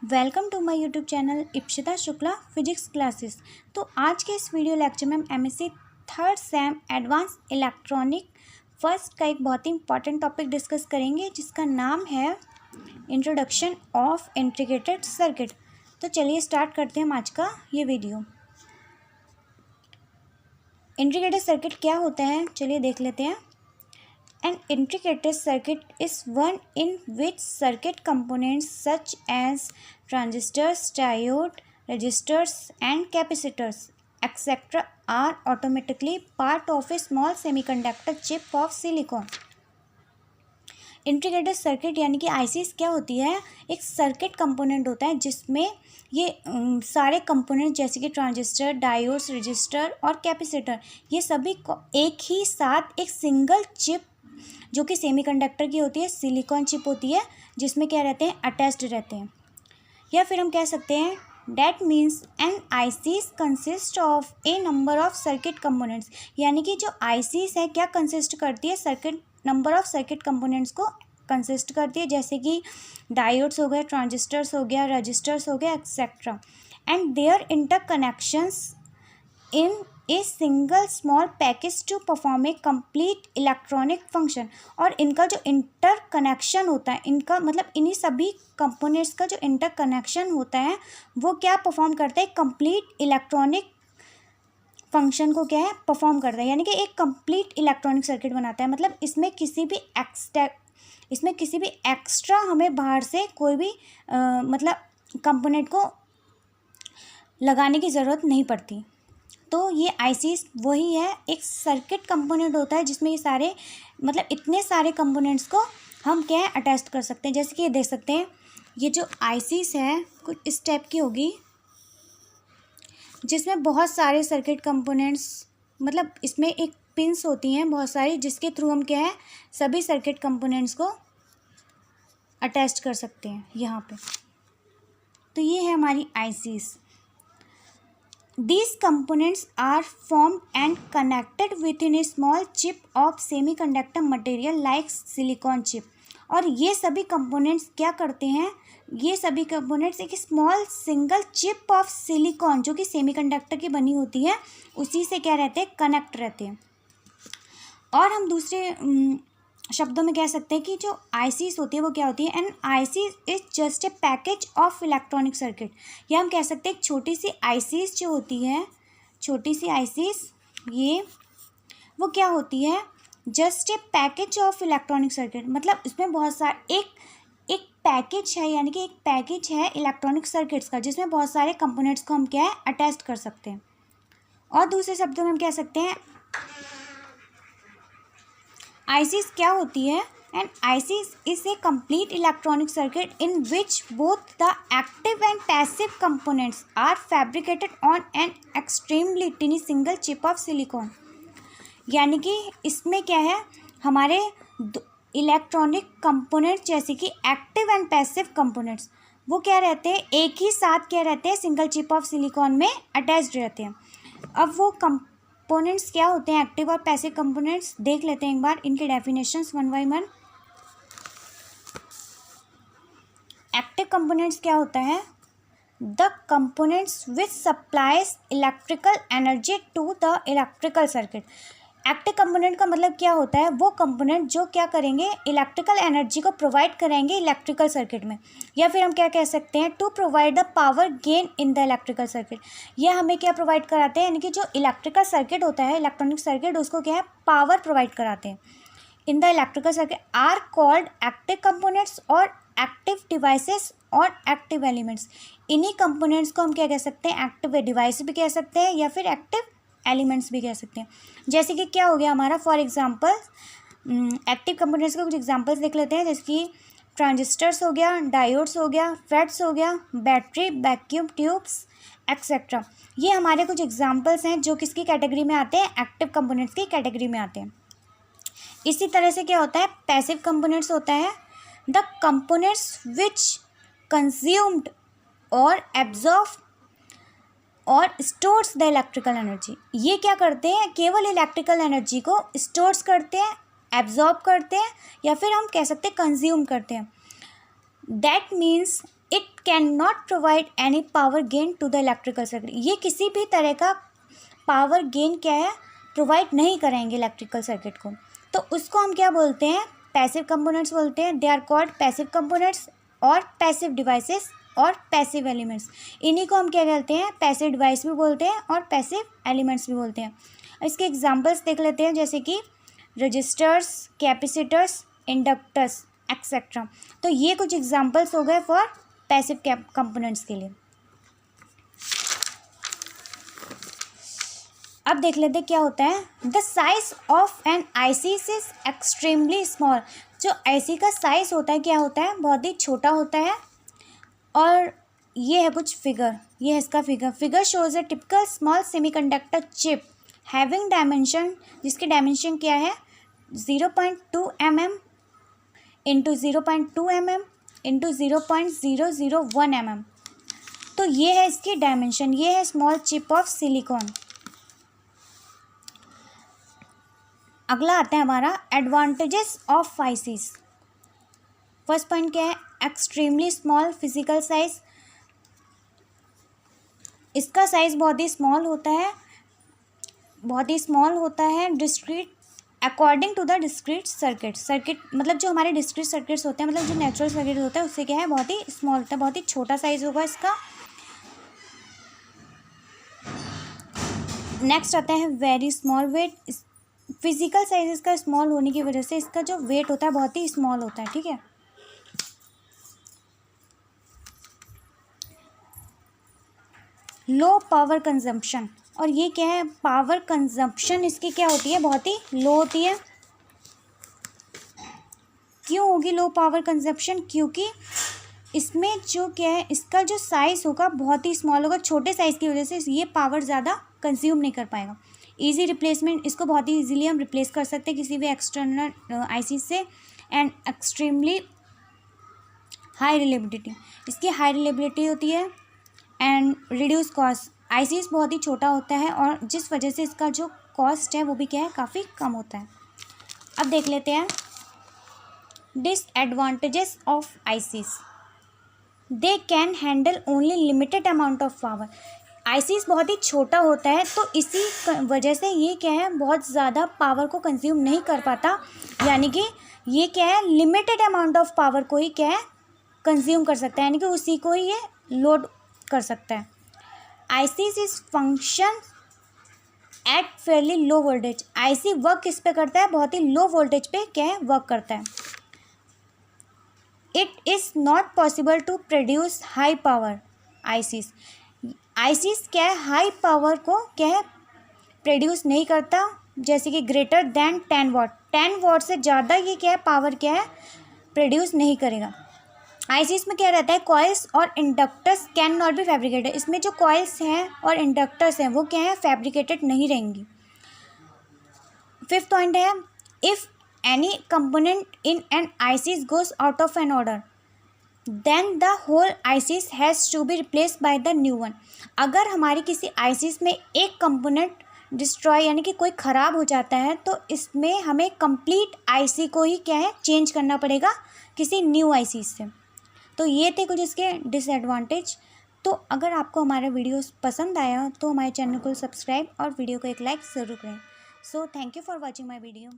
Welcome to my YouTube channel Ipshita Shukla physics classes. तो आज के इस वीडियो लेक्चर में हम MSc third sem advance electronic first का एक बहुत ही इंपॉर्टेंट टॉपिक डिस्कस करेंगे जिसका नाम है इंट्रोडक्शन ऑफ इंटीग्रेटेड सर्किट। तो चलिए स्टार्ट करते हैं हम आज का ये वीडियो। इंटीग्रेटेड सर्किट क्या होता है चलिए देख लेते हैं। An integrated circuit is one in which circuit components such as transistors, diode, resistors and capacitors etc. are automatically part of a small semiconductor chip of silicon. Integrated circuit यानी कि ISIS क्या होती है, एक सर्किट कंपोनेंट होता है जिसमें ये सारे कंपोनेंट जैसे कि ट्रांजिस्टर, डायोड्स, रजिस्टर और कैपेसिटर ये सभी एक ही साथ एक सिंगल चिप जो कि सेमीकंडक्टर की होती है, सिलिकॉन चिप होती है जिसमें क्या रहते हैं, अटैच्ड रहते हैं। या फिर हम कह सकते हैं that means an ICs consist of a number of circuit components, यानी कि जो आईसीस है क्या कंसिस्ट करती है, circuit number of circuit components को कंसिस्ट करती है, जैसे कि डायोड्स हो गए, ट्रांजिस्टर्स हो गया, रजिस्टर्स हो गया etcetera, and their interconnections in a single small package to perform a complete electronic function. और इनका जो इंटर कनेक्शन होता है, इनका मतलब इन्हीं सभी कंपोनेंट्स का जो इंटर कनेक्शन होता है वो क्या परफॉर्म करता है, कंप्लीट इलेक्ट्रॉनिक फंक्शन को क्या है परफॉर्म करता है, यानी कि एक कंप्लीट इलेक्ट्रॉनिक सर्किट बनाता है। मतलब इसमें किसी भी एक्स्ट्रा हमें बाहर से कोई भी मतलब कंपोनेंट को लगाने की ज़रूरत नहीं पड़ती। तो ये आईसीस वही है, एक सर्किट कंपोनेंट होता है जिसमें ये सारे मतलब इतने सारे कंपोनेंट्स को हम क्या है अटैच कर सकते हैं। जैसे कि ये देख सकते हैं, ये जो आईसीस है कुछ इस टाइप की होगी जिसमें बहुत सारे सर्किट कंपोनेंट्स मतलब इसमें एक पिंस होती हैं बहुत सारी जिसके थ्रू हम क्या है सभी सर्किट कंपोनेंट्स को अटैच कर सकते हैं यहाँ पे। तो ये है हमारी ISIS. These components are formed and connected within a small chip of semiconductor material like silicon chip. और ये सभी कंपोनेंट्स क्या करते हैं, ये सभी कंपोनेंट्स एक small single chip of silicon जो कि सेमीकंडक्टर की बनी होती है उसी से क्या रहते हैं, कनेक्ट रहते हैं। और हम दूसरे शब्दों में कह सकते हैं कि जो आईसीस होती है वो क्या होती है, an ICs is just a package of electronic circuit. या हम कह सकते हैं एक छोटी सी आईसीस जो होती है, छोटी सी आईसीस ये वो क्या होती है, just a package of electronic circuit. मतलब इसमें बहुत सारे एक पैकेज है, यानी कि एक पैकेज है इलेक्ट्रॉनिक सर्किट्स का जिसमें बहुत सारे कंपोनेंट्स को हम क्या है अटैच कर सकते हैं। और दूसरे शब्दों में हम कह सकते हैं आईसीस क्या होती है, and ICs is a complete electronic circuit in which both the active and passive components are fabricated on an extremely tiny single chip of silicon. यानी कि इसमें क्या है, हमारे इलेक्ट्रॉनिक कंपोनेंट्स जैसे कि एक्टिव एंड पैसिव कंपोनेंट्स वो क्या रहते हैं, एक ही साथ क्या रहते हैं, सिंगल चिप ऑफ सिलिकॉन में अटैच्ड रहते हैं। अब वो कंपोनेंट्स क्या होते हैं, एक्टिव और पैसिव कंपोनेंट्स, देख लेते हैं एक बार इनके definitions one by one. Active components क्या होता है, the components which supplies electrical energy to the electrical circuit. Active component का मतलब क्या होता है, वो कंपोनेंट जो क्या करेंगे, इलेक्ट्रिकल एनर्जी को प्रोवाइड करेंगे इलेक्ट्रिकल सर्किट में। या फिर हम क्या कह सकते हैं, to provide the power gain in the electrical circuit. यह हमें क्या प्रोवाइड कराते हैं, यानी कि जो इलेक्ट्रिकल सर्किट होता है, इलेक्ट्रॉनिक सर्किट, उसको क्या है पावर प्रोवाइड कराते हैं in the electrical circuit, are called active components और एक्टिव डिवाइसेस और एक्टिव एलिमेंट्स। इन्हीं कंपोनेंट्स को हम क्या कह सकते हैं, एक्टिव डिवाइस भी कह सकते हैं या फिर एक्टिव एलिमेंट्स भी कह सकते हैं। जैसे कि क्या हो गया हमारा, फॉर एग्जांपल एक्टिव कंपोनेंट्स के कुछ एग्जांपल्स देख लेते हैं, जैसे कि ट्रांजिस्टर्स हो गया, डायोड्स हो गया, फेट्स हो गया, बैटरी, वैक्यूम ट्यूब्स एक्सेट्रा। ये हमारे कुछ एग्जांपल्स हैं जो किसकी कैटेगरी में आते हैं, एक्टिव कंपोनेंट्स की कैटेगरी में आते हैं। इसी तरह से क्या होता है, पैसिव कंपोनेंट्स होता है द कंपोनेंट्स विच कंज्यूम्ड और एब्जॉर्ब और स्टोर्स द इलेक्ट्रिकल एनर्जी। ये क्या करते हैं, केवल इलेक्ट्रिकल एनर्जी को स्टोर्स करते हैं, एब्जॉर्ब करते हैं या फिर हम कह सकते हैं कंज्यूम करते हैं। That means it can not provide any power gain to the electrical circuit. ये किसी भी तरह का पावर गेन क्या है, प्रोवाइड नहीं करेंगे इलेक्ट्रिकल सर्किट को। तो उसको हम क्या बोलते हैं, पैसिव कंपोनेंट्स बोलते हैं। They are called passive components और पैसिव डिवाइसेस और पैसिव एलिमेंट्स। इन्हीं को हम क्या कहते हैं, पैसिव डिवाइस भी बोलते हैं और पैसिव एलिमेंट्स भी बोलते हैं। इसके एग्जांपल्स देख लेते हैं, जैसे कि रजिस्टर्स, कैपेसिटर्स, इंडक्टर्स एक्सेट्रा। तो ये कुछ एग्जांपल्स हो गए फॉर पैसिव कंपोनेंट्स के लिए। अब देख लेते क्या होता है। The size of an IC is extremely small. जो आईसी का साइज होता है क्या होता है, बहुत ही छोटा होता है। और ये है कुछ फिगर, ये है इसका figure shows a typical small semiconductor chip having dimension, जिसकी डायमेंशन क्या है 0.2 mm into 0.2 mm into 0.001 mm। तो ये है इसकी डायमेंशन, ये है स्मॉल चिप ऑफ सिलिकॉन। अगला आता है हमारा advantages of ISIS. First point क्या है, एक्सट्रीमली स्मॉल फिजिकल साइज। इसका साइज बहुत ही स्मॉल होता है, बहुत ही स्मॉल होता है। Discrete according to the discrete circuit मतलब जो हमारे डिस्क्रीट सर्किट्स होते हैं, मतलब जो नेचुरल सर्किट होता है उससे क्या है, बहुत ही स्मॉल होता है, बहुत ही छोटा साइज होगा इसका। नेक्स्ट आता है very small weight. Physical size इसका स्मॉल होने की वजह से इसका जो वेट होता है बहुत ही स्मॉल होता है, ठीक है। लो पावर कंजम्पशन, और ये क्या है, पावर कंजम्पशन इसकी क्या होती है, बहुत ही लो होती है। क्यों होगी लो पावर कंजम्पशन, क्योंकि इसमें जो क्या है, इसका जो साइज़ होगा बहुत ही स्मॉल होगा। छोटे साइज़ की वजह से ये पावर ज़्यादा कंज्यूम नहीं कर पाएगा। इजी रिप्लेसमेंट, इसको बहुत ही इजीली हम रिप्लेस कर सकते हैं किसी भी एक्सटर्नल आईसी से। एंड एक्सट्रीमली हाई रिलेबिलिटी, इसकी हाई रिलेबिलिटी होती है। एंड रिड्यूस कॉस्ट, आईसीस बहुत ही छोटा होता है और जिस वजह से इसका जो कॉस्ट है वो भी क्या है, काफ़ी कम होता है। अब देख लेते हैं disadvantages of ISIS. They can handle only limited amount of power. ISIS बहुत ही छोटा होता है तो इसी वजह से ये क्या है, बहुत ज़्यादा पावर को कंज्यूम नहीं कर पाता, यानी कि ये क्या है, लिमिटेड अमाउंट ऑफ पावर को ही क्या है, कंज्यूम कर सकता है, यानी कि उसी को ही ये लोड कर सकता है। ISIS is function at Fairlie low voltage. IC work किस पे करता है, बहुत ही लो वोल्टेज पे क्या है, वर्क करता है। It is not possible to produce high power ICs. ICs क्या है, हाई पावर को क्या है, प्रोड्यूस नहीं करता, जैसे कि ग्रेटर दैन 10 वाट। 10 वाट से ज़्यादा ये क्या है, पावर क्या है, प्रोड्यूस नहीं करेगा। आईसीस में क्या रहता है, कॉइल्स और inductors can not be fabricated. इसमें जो कॉइल्स हैं और इंडक्टर्स हैं वो क्या है, फैब्रिकेटेड नहीं रहेंगी। फिफ्थ पॉइंट है, if any component in an ICs goes out of an order then the whole ICs has to be replaced by the new one. अगर हमारी किसी आईसीस में एक कंपोनेंट डिस्ट्रॉय यानी कि कोई ख़राब हो जाता है तो इसमें हमें कंप्लीट आईसी को ही क्या है, चेंज करना पड़ेगा किसी न्यू आईसीस से। तो ये थे कुछ इसके डिसएडवांटेज। तो अगर आपको हमारा वीडियो पसंद आया तो हमारे चैनल को सब्सक्राइब और वीडियो को एक लाइक ज़रूर करें। So thank you for watching my video.